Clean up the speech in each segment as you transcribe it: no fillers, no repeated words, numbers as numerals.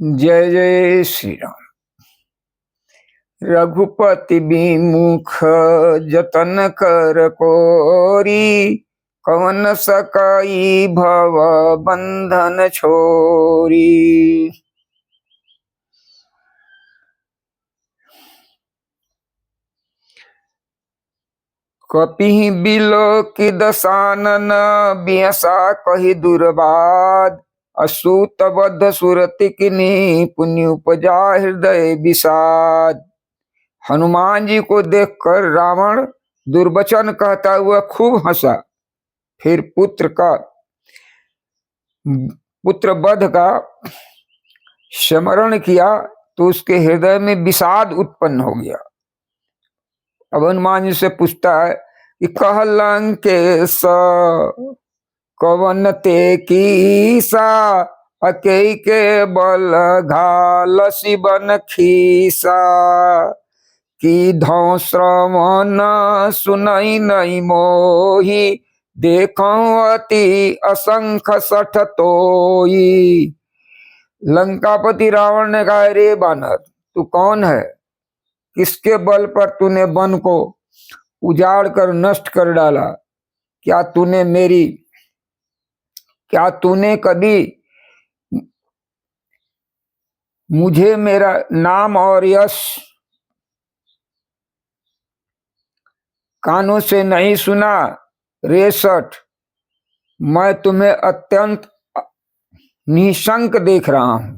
जय जय श्री राम। रघुपति बिमुख जतन कर कोरी, कवन सकई भव बंधन छोरी। कपिहि बिलोकि दसानन, बिहसा कहि दुर्बाद। असूत बद्ध सुरति किन्ही, पुण्य उपजा हृदय विषाद। हनुमान जी को देखकर रावण दुर्वचन कहता हुआ खूब हंसा। फिर पुत्र वध का स्मरण किया तो उसके हृदय में विषाद उत्पन्न हो गया। अब हनुमान जी से पूछता है कि कह लंकेश कवन ते कीसा, अकेई के बल घाल शिवन खीसा। की धौ श्रवण सुनई नहीं मोही, देखऊं अति असंख्य सठ तोई। लंकापति रावण ने कहा, रे बानर, तू कौन है? किसके बल पर तूने वन को उजाड़ कर नष्ट कर डाला? क्या तूने कभी मुझे मेरा नाम और यश कानों से नहीं सुना? रे सठ, मैं तुम्हें अत्यंत निशंक देख रहा हूं।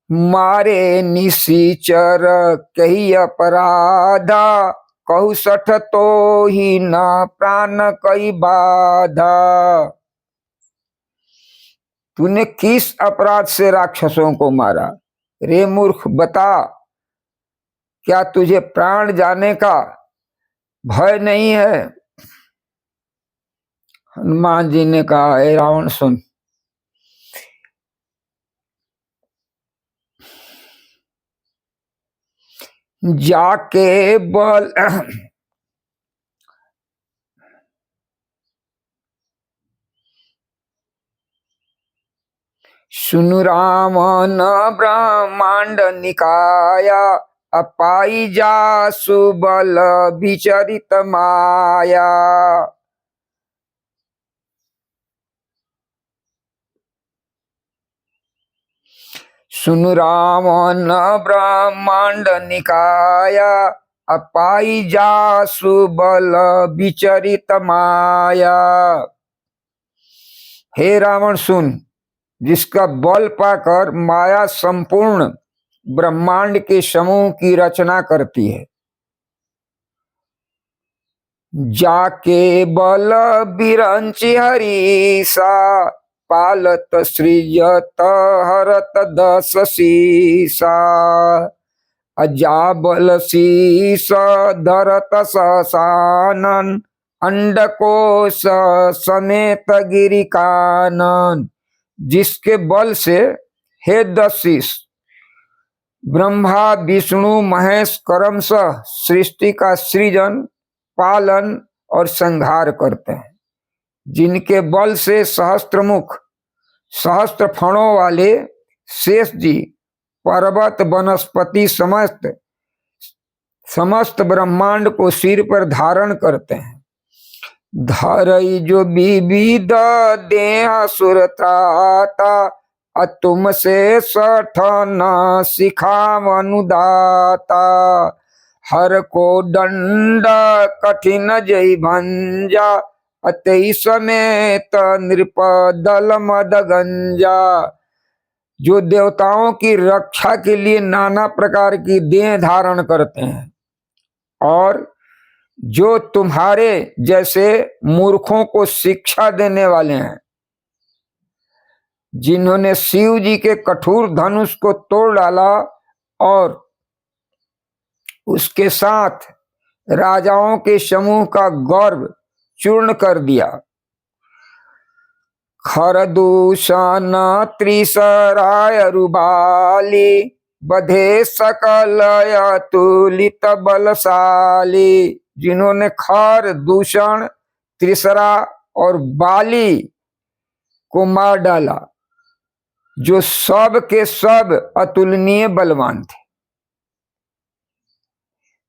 मारे निशिचर कही अपराधा, कहु सठ तो ही न प्राण कई बाधा। तूने किस अपराध से राक्षसों को मारा? रे मूर्ख, बता, क्या तुझे प्राण जाने का भय नहीं है? हनुमान जी ने कहा, हे रावण सुन, जाके बल सुनु रामन ब्रह्मांड निकाया, अपाई जासु बल विचरित माया। सुनु रामन ब्रह्मांड निकाया, अपाई जासु बल विचरित माया। हे रावण सुन, जिसका बल पाकर माया संपूर्ण ब्रह्मांड के समूह की रचना करती है। जाके बल बिरंचि हरीसा, पालत सृजत हरत दस शीसा। अजा बल शीस धरत ससानन, अंडकोश समेत गिरि कानन। जिसके बल से हे दशीष ब्रह्मा विष्णु महेश क्रमशः सृष्टि का सृजन, पालन और संहार करते हैं। जिनके बल से सहस्त्रमुख सहस्त्र फणों वाले शेष जी पर्वत वनस्पति समस्त ब्रह्मांड को सिर पर धारण करते हैं। धरई जो विविध देह सुरत्राता, तुम से सठन सिखावनुदाता। हर को दंड कठिन जय भंजा, अतई समेत नृप दल मद गंजा। जो देवताओं की रक्षा के लिए नाना प्रकार की देह धारण करते हैं और जो तुम्हारे जैसे मूर्खों को शिक्षा देने वाले हैं, जिन्होंने शिव जी के कठोर धनुष को तोड़ डाला और उसके साथ राजाओं के समूह का गौरव चूर्ण कर दिया। खरदूषण त्रिसराय रुबाली, बधे सकल अतुलित बलशाली। जिन्होंने खर, दूषण, त्रिसरा और बाली को मार डाला, जो सब के सब अतुलनीय बलवान थे।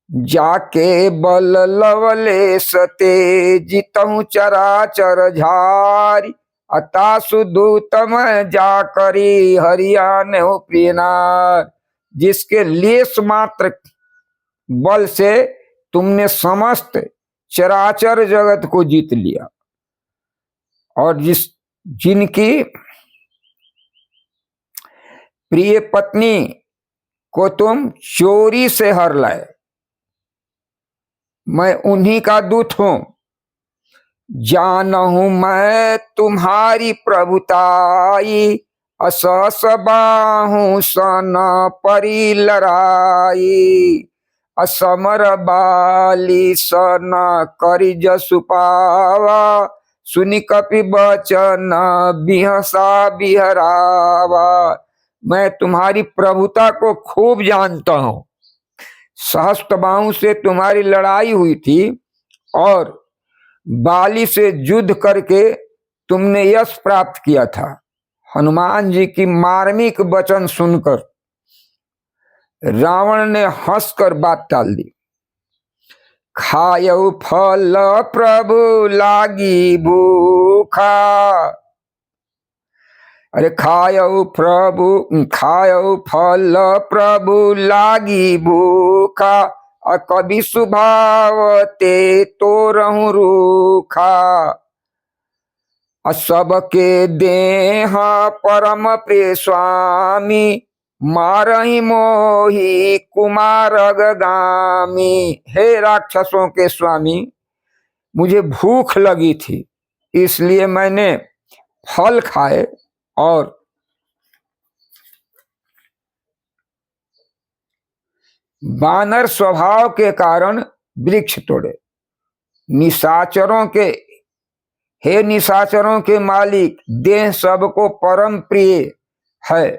जाके बल लवले सते जितहु चराचर झारी, अतासु दूतम जा करी हरियाण हो प्रियनार। जिसके लेस मात्र बल से तुमने समस्त चराचर जगत को जीत लिया, और जिनकी प्रिय पत्नी को तुम चोरी से हर लाए, मैं उन्हीं का दूत हूं। जानहूं मैं तुम्हारी प्रभुताई, असहस बाहु सन परी लड़ाई। असमर बाली सन करी जसु पावा, सुनि कपि बचन बिहसा बिहरावा। मैं तुम्हारी प्रभुता को खूब जानता हूं। सहस्त्र बाहु से तुम्हारी लड़ाई हुई थी और बाली से युद्ध करके तुमने यश प्राप्त किया था। हनुमान जी की मार्मिक वचन सुनकर रावण ने हंसकर बात टाल दी। खायऊ फल प्रभु लागी भूखा, अरे खायऊ फल प्रभु लागी भूखा, कभी सुभावते तो रहूं रूखा। सबके देह परम प्रिय स्वामी, मारही मोही कुमार गामी। हे राक्षसों के स्वामी, मुझे भूख लगी थी, इसलिए मैंने फल खाए और बानर स्वभाव के कारण वृक्ष तोड़े। निशाचरों के, हे निशाचरों के मालिक, देह सबको परम प्रिय है।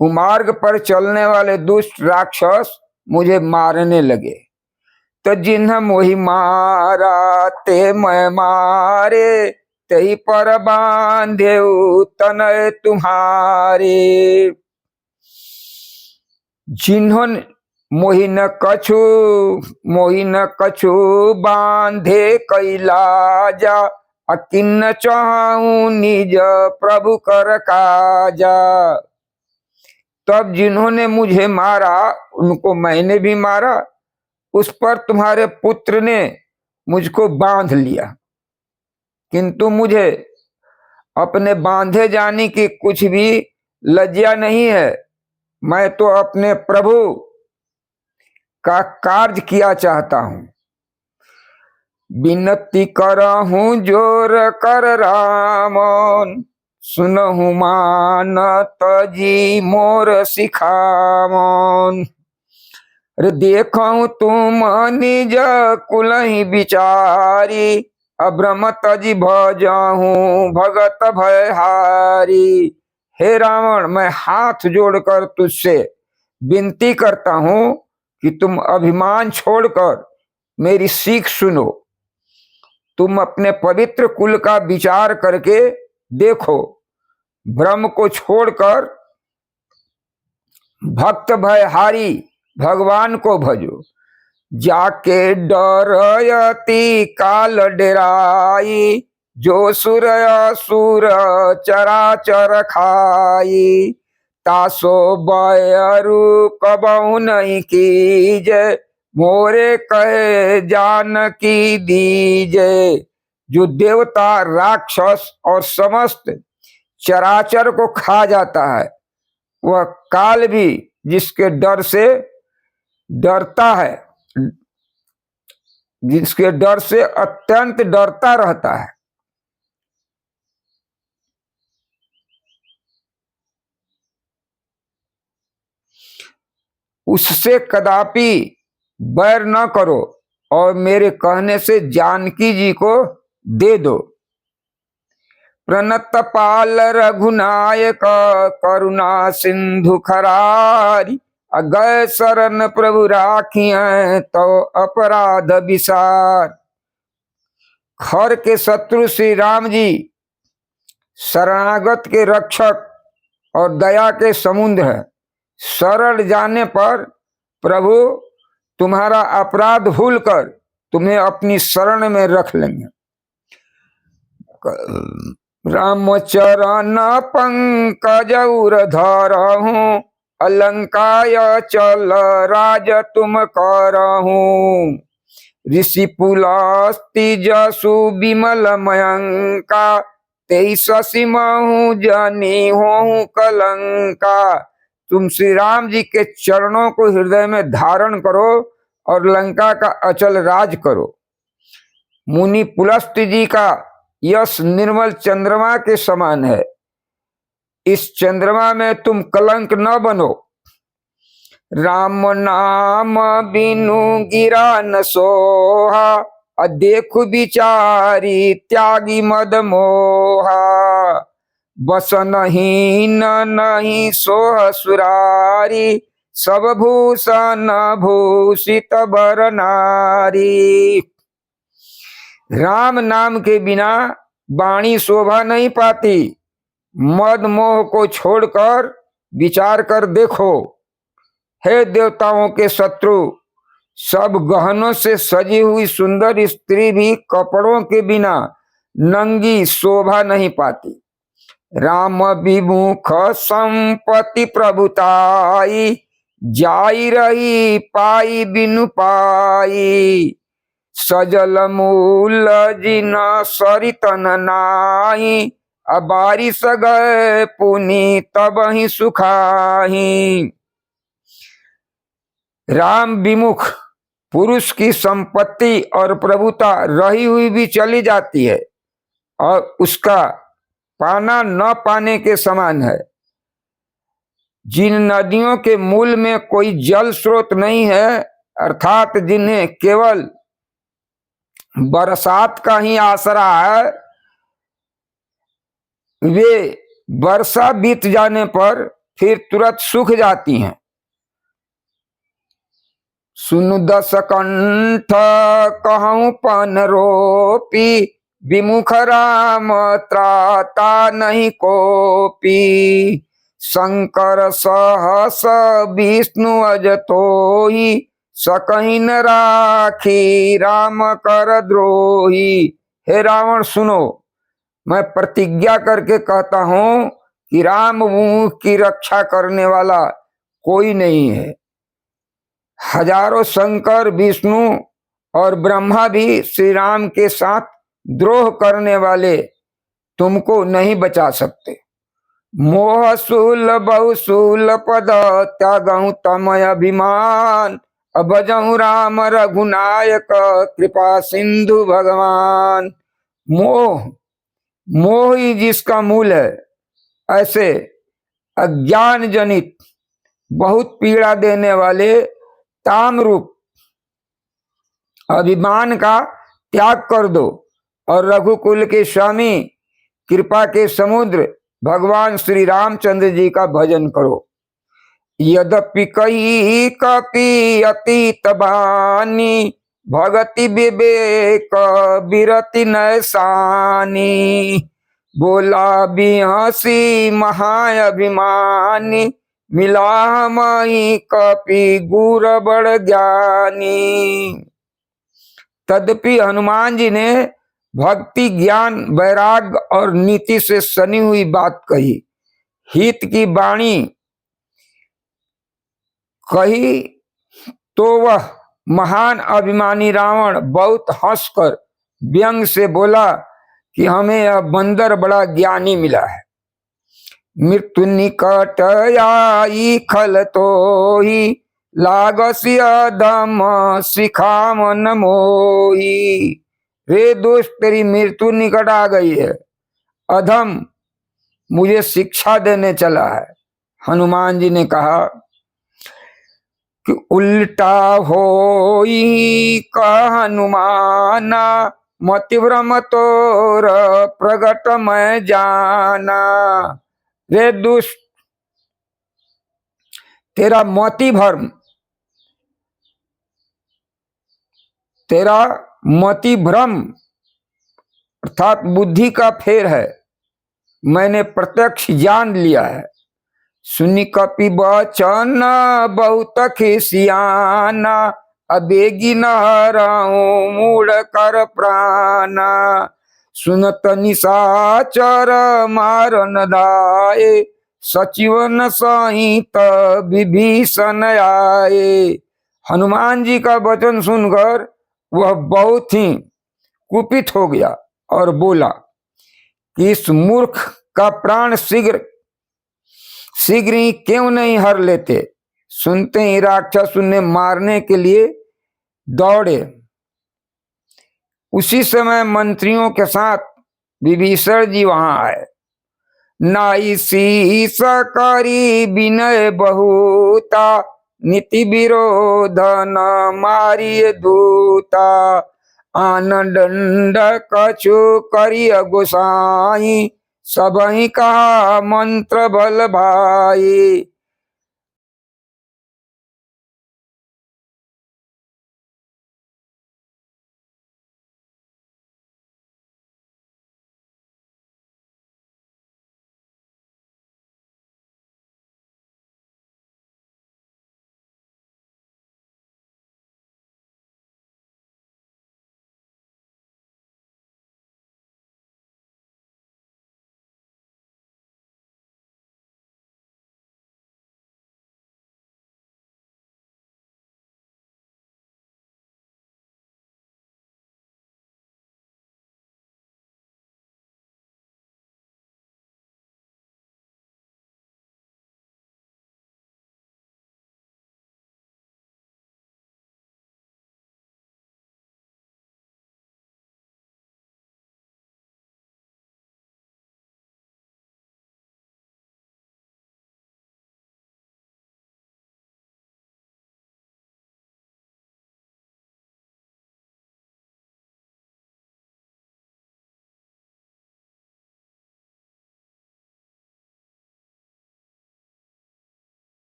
कुमार्ग पर चलने वाले दुष्ट राक्षस मुझे मारने लगे, तो जिन्ह मोहि मारा ते मैं मारे, तही पर बांधे तनय तुम्हारे। जिन्होंने मोहि न कछु बांधे कैलाजा, अकिन्न चाहूं निज प्रभु कर काजा। तब जिन्होंने मुझे मारा उनको मैंने भी मारा, उस पर तुम्हारे पुत्र ने मुझको बांध लिया, किंतु मुझे अपने बांधे जाने की कुछ भी लज्जा नहीं है। मैं तो अपने प्रभु का कार्य किया चाहता हूं। विनती करहूं जोर कर रामन, सुनहु मानत जी मोर सिखावन। अरे देखूं तुम निज कुलहि विचारी, अभ्रमत जी भजहूं भगत भयहारी। हे रावण, मैं हाथ जोड़कर तुझसे विनती करता हूं कि तुम अभिमान छोड़कर मेरी सीख सुनो। तुम अपने पवित्र कुल का विचार करके देखो, भ्रम को छोड़कर भक्त भयहारी भगवान को भजो। जाके डरयति काल डेराई, जो सुर असुर चराचर खाई। तासो बयरु कबहु नहीं कीजे, मोरे कहे जानकी दीजे। जो देवता, राक्षस और समस्त चराचर को खा जाता है, वह काल भी जिसके डर से डरता है, जिसके डर से अत्यंत डरता रहता है, उससे कदापि बैर न करो और मेरे कहने से जानकी जी को दे दो। प्रणत पाल रघुनायक करुणा सिंधु खरारी, अगय शरण प्रभु राखिए तो अपराध विसार। खर के शत्रु श्री राम जी शरणागत के रक्षक और दया के समुद्र हैं। शरण जाने पर प्रभु तुम्हारा अपराध भूलकर तुम्हें अपनी शरण में रख लेंगे। रामचरण पंकज उर धरहूं, अलंकाय चल राज तुम करहूं। ऋषि पुलस्ति जसु विमल मयंका, तेई शशि महु जनी होहु कलंका। तुम श्री राम जी के चरणों को हृदय में धारण करो और लंका का अचल राज करो। मुनि पुलस्त्य जी का यश निर्मल चंद्रमा के समान है, इस चंद्रमा में तुम कलंक न बनो। राम नाम बिनु गिरा न सोहा, देखु विचारी त्यागी मद मोहा। बसनहीन नहीं सोह सुरारी, सब भूषण भूषित बर नारी। राम नाम के बिना वाणी शोभा नहीं पाती। मद मोह को छोड़कर विचार कर देखो। हे देवताओं के शत्रु, सब गहनों से सजी हुई सुंदर स्त्री भी कपड़ों के बिना नंगी शोभा नहीं पाती। राम विमुख संपत्ति प्रभुताई, जाई रही पाई बिनु पाई। सजल मूल जिन सरितन नाई, बारिश गए पुनि तब ही सुखाही। राम विमुख पुरुष की संपत्ति और प्रभुता रही हुई भी चली जाती है और उसका पाना न पाने के समान है। जिन नदियों के मूल में कोई जल स्रोत नहीं है, अर्थात जिन्हें केवल बरसात का ही आसरा है, वे वर्षा बीत जाने पर फिर तुरंत सूख जाती हैं। सुनु दस कंठ कहूं पन रोपी, विमुख राम त्राता नहीं कोपी। शंकर सहस विष्णु अज तोही, सकहीं न राखी राम कर द्रोही। हे रावण सुनो, मैं प्रतिज्ञा करके कहता हूं कि राम मुख की रक्षा करने वाला कोई नहीं है। हजारों शंकर विष्णु और ब्रह्मा भी श्री राम के साथ द्रोह करने वाले तुमको नहीं बचा सकते। मोह शूल बहुशूल पद त्यागहु तमय अभिमान, भजहु राम रघुनायक कृपा सिंधु भगवान। मोह, मोह ही जिसका मूल है, ऐसे अज्ञान जनित बहुत पीड़ा देने वाले ताम रूप अभिमान का त्याग कर दो और रघुकुल के स्वामी कृपा के समुद्र भगवान श्री रामचंद्र जी का भजन करो। यद्यपि कही कपि अतीत बानी, भगति विवेक बिरति नैसानी। बोला बिहसी महाअभिमानी, मिला मई कपि गुर बड़ ज्ञानी। तदपि हनुमान जी ने भक्ति ज्ञान वैराग्य और नीति से सनी हुई बात कही, हित की वाणी कही, तो वह महान अभिमानी रावण बहुत हंसकर व्यंग से बोला कि हमें यह बंदर बड़ा ज्ञानी मिला है। मृत्यु निकट आई खल तो ही, लागसी अधम शिखा मन मोही। रे दोस्त, तेरी मृत्यु निकट आ गई है, अधम मुझे शिक्षा देने चला है। हनुमान जी ने कहा कि उल्टा होई कह हनुमाना, मति भ्रम तोर प्रगट मैं जाना। रे दुष्ट, तेरा मति भ्रम, तेरा मति भ्रम अर्थात बुद्धि का फेर है, मैंने प्रत्यक्ष जान लिया है। सुनि कपि बचन बहुत खिसियाना, अबेगी न हराऊं मूढ़ कर प्राणा। सुनत निशाचर मारन धाये, सचिवन सहित विभीषण आए। हनुमान जी का वचन सुनकर वह बहुत ही कुपित हो गया और बोला कि इस मूर्ख का प्राण शीघ्र शीघ्र ही क्यों नहीं हर लेते। सुनते ही राक्षस उन्हें मारने के लिए दौड़े। उसी समय मंत्रियों के साथ विभीषण जी वहां आए। नाई शीस करी विनय बहुता, नीति विरोध न मारिय दूता। आन दंड कछु करिय गोसाई, सबहि कहा मंत्र बल भाई।